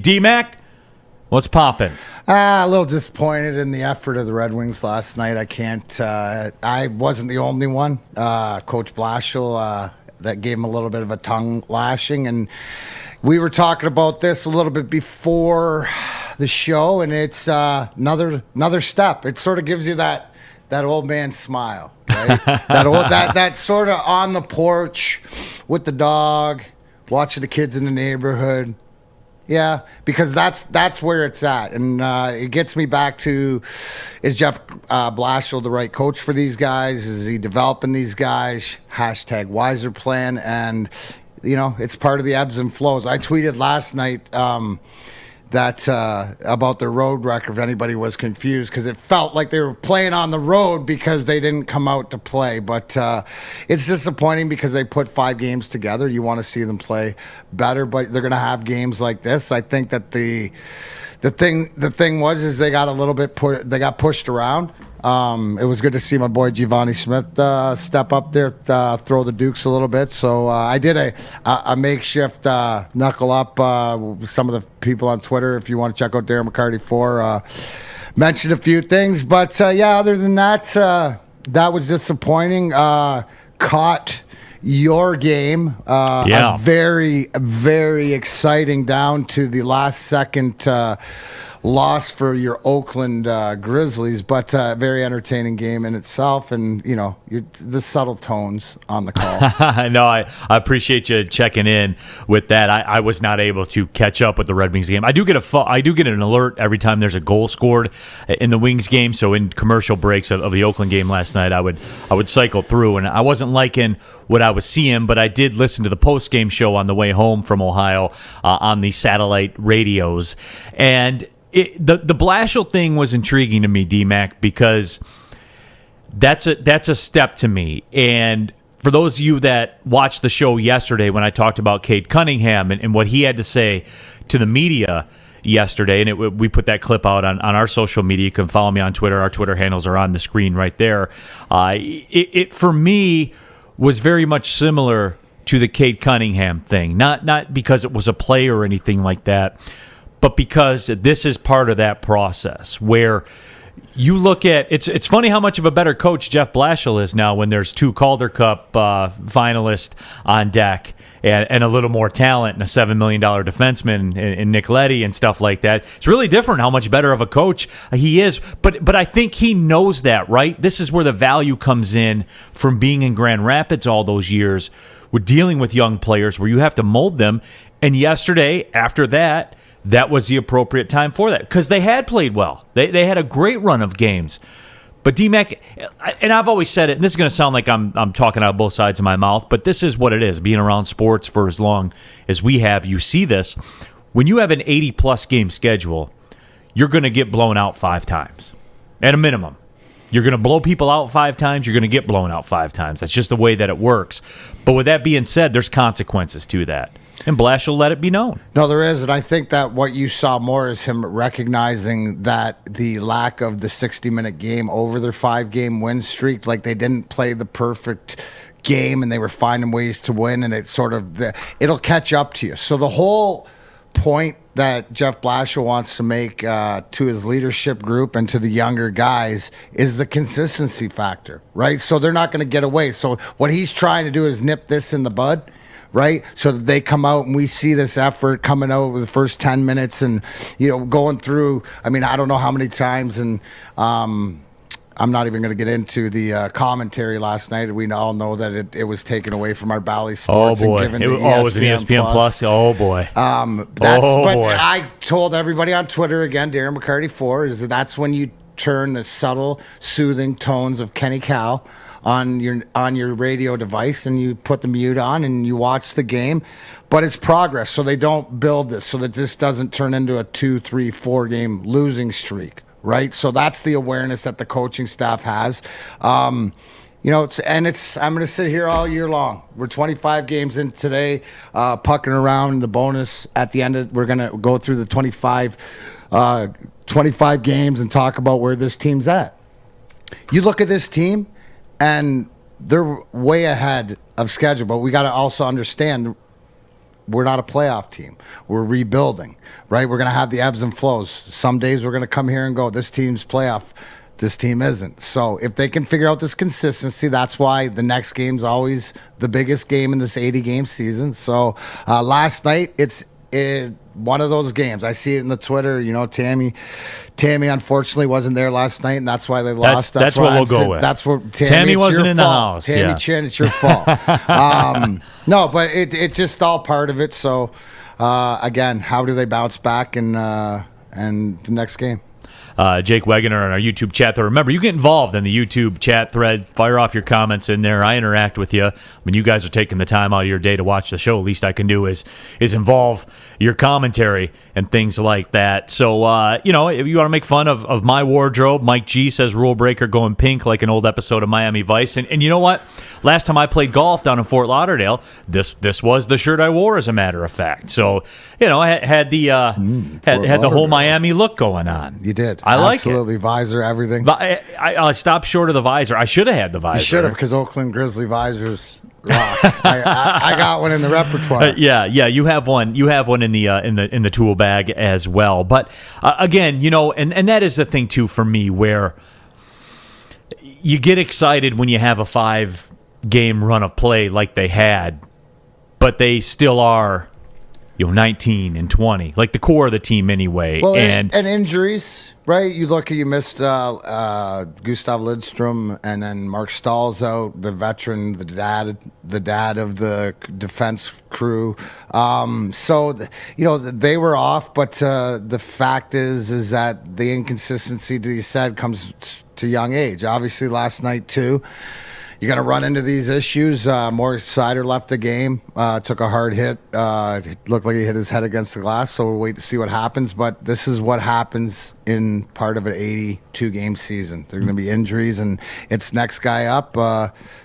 D-Mac, what's popping? A little disappointed in the effort of the Red Wings last night. I wasn't the only one. Coach Blashill, that gave him a little bit of a tongue lashing. And we were talking about this a little bit before the show, and it's another step. It sort of gives you that old man smile, right? that sort of on the porch with the dog, watching the kids in the neighborhood. Yeah, because that's where it's at. And it gets me back to, is Jeff Blashill the right coach for these guys? Is he developing these guys? # wiser plan. And, it's part of the ebbs and flows. I tweeted last night that about their road record, if anybody was confused, because it felt like they were playing on the road because they didn't come out to play. But it's disappointing because they put 5 games together. You want to see them play better, but they're going to have games like this. I think that the thing was they got a little bit they got pushed around. It was good to see my boy Giovanni Smith step up there, throw the Dukes a little bit. So I did a makeshift knuckle up. Some of the people on Twitter, if you want to check out Darren McCarty 4, mentioned a few things. But other than that, that was disappointing. Caught your game. A very, very exciting down to the last second loss for your Oakland Grizzlies, but very entertaining game in itself, and the subtle tones on the call. No, I appreciate you checking in with that. I was not able to catch up with the Red Wings game. I do get an alert every time there's a goal scored in the Wings game. So in commercial breaks of the Oakland game last night, I would cycle through, and I wasn't liking what I was seeing, but I did listen to the post game show on the way home from Ohio on the satellite radios, and the Blashill thing was intriguing to me, D-Mac, because that's a step to me. And for those of you that watched the show yesterday when I talked about Cade Cunningham and what he had to say to the media yesterday, and we put that clip out on our social media. You can follow me on Twitter. Our Twitter handles are on the screen right there. It for me was very much similar to the Cade Cunningham thing, not because it was a play or anything like that, but because this is part of that process where you look at it's funny how much of a better coach Jeff Blashill is now when there's 2 Calder Cup finalists on deck and a little more talent and a $7 million defenseman in Nick Leddy and stuff like that. It's really different how much better of a coach he is. But I think he knows that, right? This is where the value comes in from being in Grand Rapids all those years. We're dealing with young players where you have to mold them. And yesterday, after that was the appropriate time for that because they had played well. They had a great run of games. But D-Mac, and I've always said it, and this is going to sound like I'm talking out both sides of my mouth, but this is what it is. Being around sports for as long as we have, you see this. When you have an 80-plus game schedule, you're going to get blown out 5 times at a minimum. You're going to blow people out 5 times. You're going to get blown out 5 times. That's just the way that it works. But with that being said, there's consequences to that. And Blashill let it be known. No, there is. And I think that what you saw more is him recognizing that the lack of the 60-minute game over their 5-game win streak, like they didn't play the perfect game and they were finding ways to win, and it'll catch up to you. So the whole point that Jeff Blashill wants to make to his leadership group and to the younger guys is the consistency factor, right? So they're not going to get away. So what he's trying to do is nip this in the bud, right? So that they come out and we see this effort coming out with the first 10 minutes and, going through, I don't know how many times, and I'm not even going to get into the commentary last night. We all know that it was taken away from our Bally Sports. Oh, boy. And given it was an ESPN Plus. Oh, boy. But I told everybody on Twitter, again, Darren McCarty 4, is that's when you turn the subtle, soothing tones of Kenny Cal on your radio device and you put the mute on and you watch the game. But it's progress, so they don't build this so that this doesn't turn into a 2, 3, 4 game losing streak, right? So that's the awareness that the coaching staff has. I'm going to sit here all year long. We're 25 games in today, pucking around in the bonus at the end. We're going to go through the 25 games and talk about where this team's at. You look at this team, and they're way ahead of schedule, but we got to also understand we're not a playoff team. We're rebuilding, right? We're going to have the ebbs and flows. Some days we're going to come here and go, this team's playoff. This team isn't. So if they can figure out this consistency, that's why the next game's always the biggest game in this 80-game season. So last night, it's one of those games. I see it in the Twitter. Tammy unfortunately wasn't there last night, and that's why they lost. That's what we'll go with. That's what Tammy wasn't in the house. Tammy Chin, it's your fault. No, but it's just all part of it. So again, how do they bounce back in the next game? Jake Wegener on our YouTube chat thread. Remember, you get involved in the YouTube chat thread. Fire off your comments in there. I interact with you. You guys are taking the time out of your day to watch the show. The least I can do is involve your commentary and things like that. So, if you want to make fun of my wardrobe, Mike G says rule breaker going pink like an old episode of Miami Vice. And you know what? Last time I played golf down in Fort Lauderdale, this was the shirt I wore, as a matter of fact. So, I had the whole Miami look going on. You did. I like absolutely it. Visor, everything. I stopped short of the visor. I should have had the visor. You should have, because Oakland Grizzly visors rock. I got one in the repertoire. Yeah. You have one. You have one in the tool bag as well. But again, and that is the thing too for me, where you get excited when you have a 5-game run of play like they had, but they still are 19 and 20, like the core of the team anyway. Well, and injuries, right? You missed Gustav Lidstrom, and then Mark Stahl's out, the veteran, the dad of the defense crew. So they were off, but the fact is that the inconsistency, that you said, comes to young age. Obviously, last night too. You're going to run into these issues. Morris Sider left the game, took a hard hit. It looked like he hit his head against the glass, so we'll wait to see what happens. But this is what happens in part of an 82-game season. There are going to be injuries, and it's next guy up.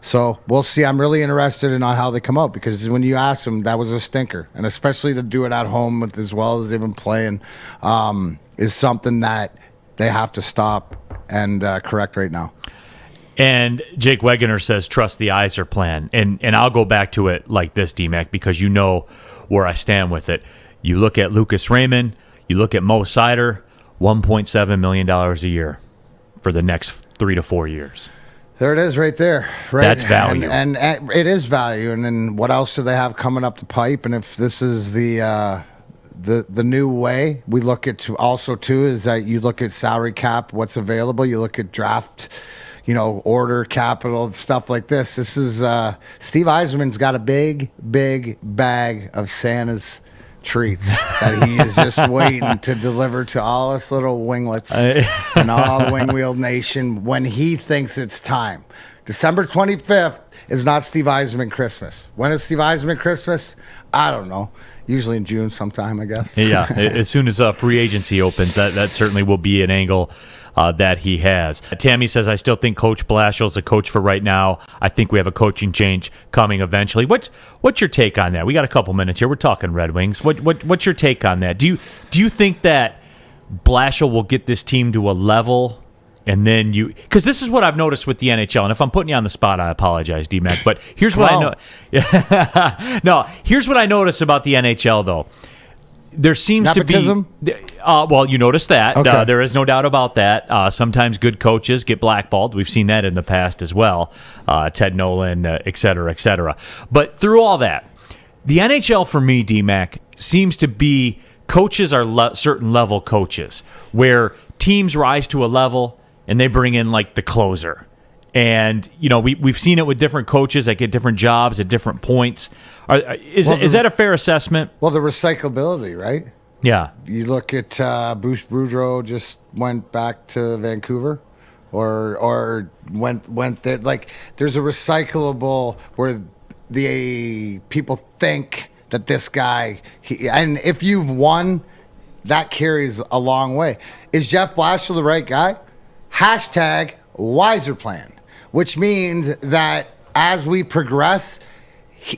So we'll see. I'm really interested in on how they come out, because when you ask them, that was a stinker. And especially to do it at home with as well as they've been playing is something that they have to stop and correct right now. And Jake Wegener says, trust the Iser plan. And I'll go back to it like this, D-Mac, because you know where I stand with it. You look at Lucas Raymond, you look at Mo Sider, $1.7 million a year for the next 3 to 4 years. There it is right there. Right? That's value. And it is value. And then what else do they have coming up the pipe? And if this is the new way, we look at also, too, is that you look at salary cap, what's available. You look at draft order, capital, stuff like this. This is Steve Yzerman's got a big bag of Santa's treats that he is just waiting to deliver to all us little winglets and all the Wing Wheel Nation when he thinks it's time. December 25th is not Steve Yzerman Christmas. When is Steve Yzerman Christmas? I don't know. Usually in June sometime, I guess. Yeah, as soon as free agency opens, that certainly will be an angle that he has. Tammy says, I still think Coach Blashill is a coach for right now. I think we have a coaching change coming eventually. What's your take on that? We got a couple minutes here. We're talking Red Wings. What's your take on that? Do you think that Blashill will get this team to a level? And then because this is what I've noticed with the NHL, and if I'm putting you on the spot, I apologize, D-Mac, but here's what I know. No, here's what I notice about the NHL, though. There seems Nepotism? to be... well, you notice that. Okay. There is no doubt about that. Sometimes good coaches get blackballed. We've seen that in the past as well. Ted Nolan, et cetera, et cetera. But through all that, the NHL, for me, D-Mac, seems to be... Coaches are certain level coaches, where teams rise to a level... and they bring in like the closer. And, we've seen it with different coaches that get different jobs at different points. Is that a fair assessment? Well, the recyclability, right? Yeah. You look at Bruce Boudreau just went back to Vancouver or went there. Like, there's a recyclable where the people think that this guy, and if you've won, that carries a long way. Is Jeff Blashill the right guy? Hashtag Wiser Plan, which means that as we progress,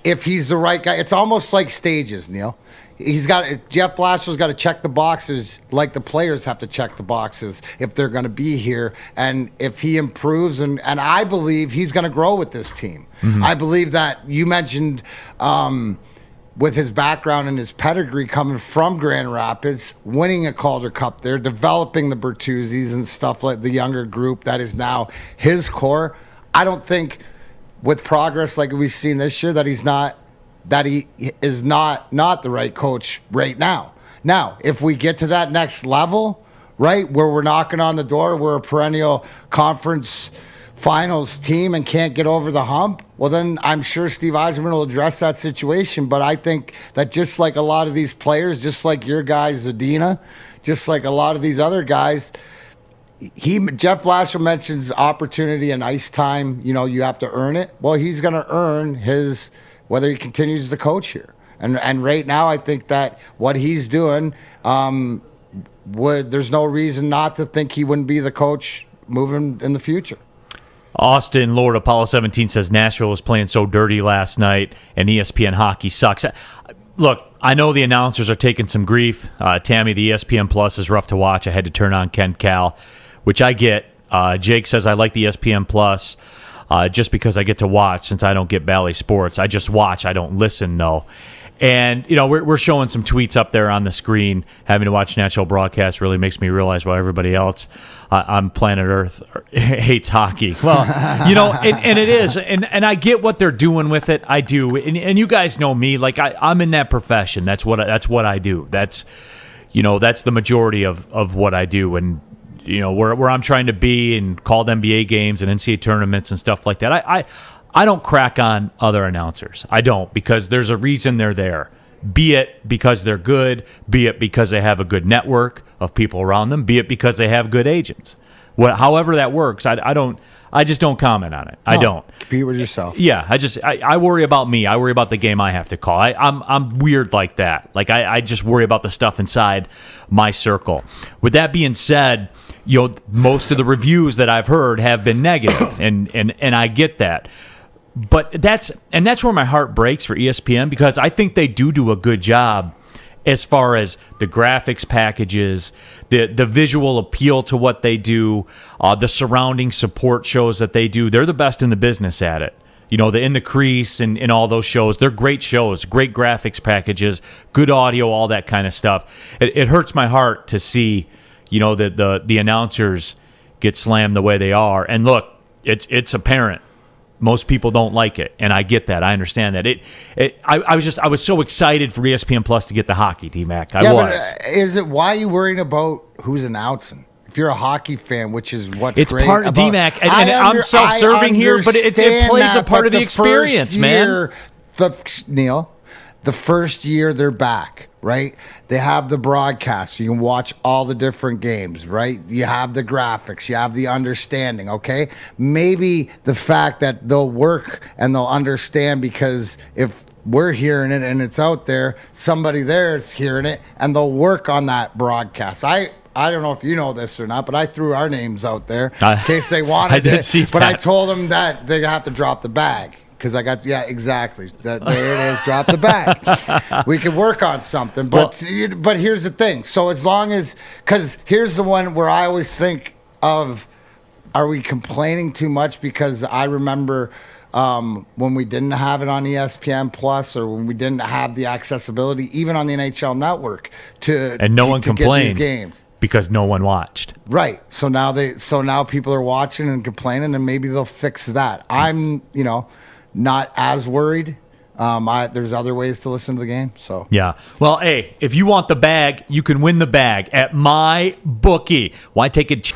if he's the right guy, it's almost like stages, Neil. Jeff Blashill's got to check the boxes like the players have to check the boxes if they're going to be here. And if he improves, and I believe he's going to grow with this team. Mm-hmm. I believe that you mentioned with his background and his pedigree coming from Grand Rapids, winning a Calder Cup there, developing the Bertuzzis and stuff like the younger group that is now his core. I don't think with progress like we've seen this year that he is not the right coach right now. Now, if we get to that next level, right, where we're knocking on the door, we're a perennial conference finals team and can't get over the hump, well, then I'm sure Steve Yzerman will address that situation. But I think that just like a lot of these players, just like your guys, Zadina, just like a lot of these other guys, Jeff Blashill mentions opportunity and ice time. You know, you have to earn it. Well, he's going to earn his whether he continues to coach here. And right now, I think that what he's doing, there's no reason not to think he wouldn't be the coach moving in the future. Austin Lord Apollo 17 says Nashville was playing so dirty last night and ESPN hockey sucks. Look, I know the announcers are taking some grief. Tammy, the ESPN Plus is rough to watch. I had to turn on Ken Cal, which I get. Jake says I like the ESPN Plus just because I get to watch since I don't get Bally Sports. I just watch. I don't listen, though. And, you know, we're showing some tweets up there on the screen. Having to watch national broadcast really makes me realize why everybody else on planet Earth hates hockey. Well, you know, and it is. And I get what they're doing with it. I do. And you guys know me. Like, I'm in that profession. That's what I do. That's the majority of what I do. And, you know, where I'm trying to be and call NBA games and NCAA tournaments and stuff like that. I don't crack on other announcers. I don't, because there's a reason they're there. Be it because they're good, be it because they have a good network of people around them, be it because they have good agents. However that works, I just don't comment on it. I don't. Compete with yourself. Yeah, I worry about me. I worry about the game I have to call. I'm weird like that. Like I just worry about the stuff inside my circle. With that being said, you know, most of the reviews that I've heard have been negative, and I get that. But that's where my heart breaks for ESPN, because I think they do a good job as far as the graphics packages, the visual appeal to what they do, the surrounding support shows that they do. They're the best in the business at it. You know, the In the Crease and all those shows, they're great shows, great graphics packages, good audio, all that kind of stuff. It hurts my heart to see, you know, the announcers get slammed the way they are. And look, it's apparent. Most people don't like it, and I get that. I understand that. I was so excited for ESPN Plus to get the hockey, D-Mac. I was. But why are you worrying about who's announcing? If you're a hocky fan, which is what's it's great part of D-Mac, and I'm self-serving here, but it plays a part of the experience, man. Neil, the first year they're back, right? They have the broadcast. You can watch all the different games, right? You have the graphics. You have the understanding, okay? Maybe the fact that they'll work and they'll understand, because if we're hearing it and it's out there, somebody there is hearing it, and they'll work on that broadcast. I don't know if you know this or not, but I threw our names out there in case they wanted I did see that. But I told them that they're going to have to drop the bag. Because exactly. There it is. Drop the bag. We can work on something. But here's the thing. So as long as, because here's the one where I always think of, are we complaining too much? Because I remember when we didn't have it on ESPN Plus, or when we didn't have the accessibility, even on the NHL Network, and no one complained get these games. Because no one watched. Right. So now people are watching and complaining, and maybe they'll fix that. I'm, not as worried. There's other ways to listen to the game. So yeah. Well, hey, if you want the bag, you can win the bag at my bookie. Why take it?